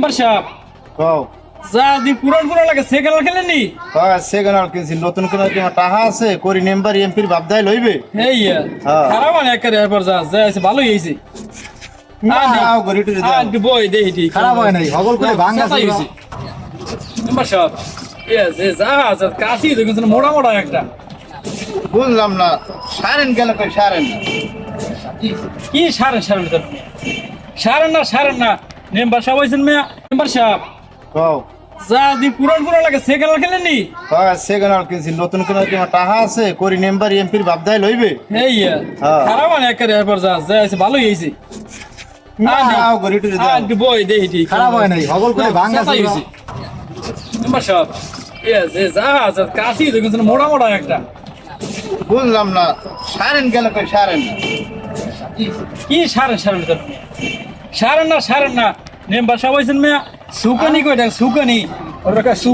Member সাহেব কও যা দি পুরান পুরান লাগে সেকেন্ড খেলেননি হ্যাঁ সেকেন্ড আর কিনছি নতুন কোনো কি আমার টাকা আছে করি মেম্বার এমপির বাপদাই লইবে এই হ্যাঁ। খারাপ মানে একেবারে এরপর যা যা আছে ভালোই হয়েছে নাও গরি টরি দাও বই দেখি ঠিক খারাপ হয় নাই হগল করে ভাঙা সাতাই হয়েছে মেম্বার সাহেব যা আছে কাশি দেখুন মোড়া মোড়া একটা বুঝলাম না সারেন গেল কই সারেন কি সারেন সারেন সারেন না মেম্বার সাহেব হয়েছেন মেম্বার সাহেব কও যা দি পুরান পুরান লাগে সেকেন্ড খেলেননি হ্যাঁ সেকেন্ড আর কিনছি নতুন কোনো কি আমার টাকা আছে করি মেম্বার এমপির বাপদাই লইবে এই হ্যাঁ। খারাপ মানে একেবারে এরপর যা যা আছে ভালোই হয়েছে নাও গরি টরি দাও বই দেখি ঠিক খারাপ হয় নাই হগল করে ভাঙা সাতাই হয়েছে মেম্বার সাহেব যা আছে কাশি দেখুন মোড়া মোড়া একটা বুঝলাম না সারেন গেল কই সারেন কি সারেন না মেম্বার সাহেব হয়েছেন সুকানি কইটা সুকানি